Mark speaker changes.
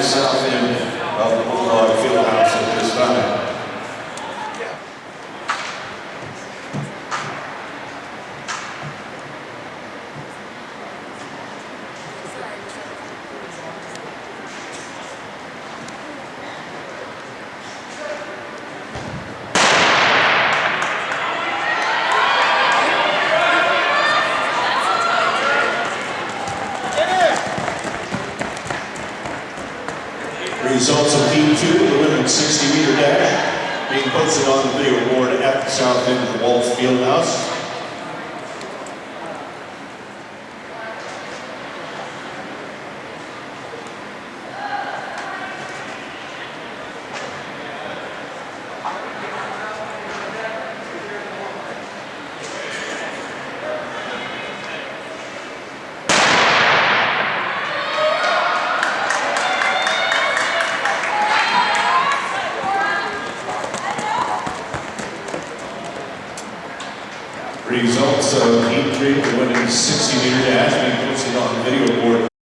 Speaker 1: south end of the Bulldog Fieldhouse at this time. Results of Heat 2, the women's 60-meter dash, being posted on the video board at the south end of the Walsh Fieldhouse. Results of Heat 3, the women's 60-meter dash, being posted on the video board.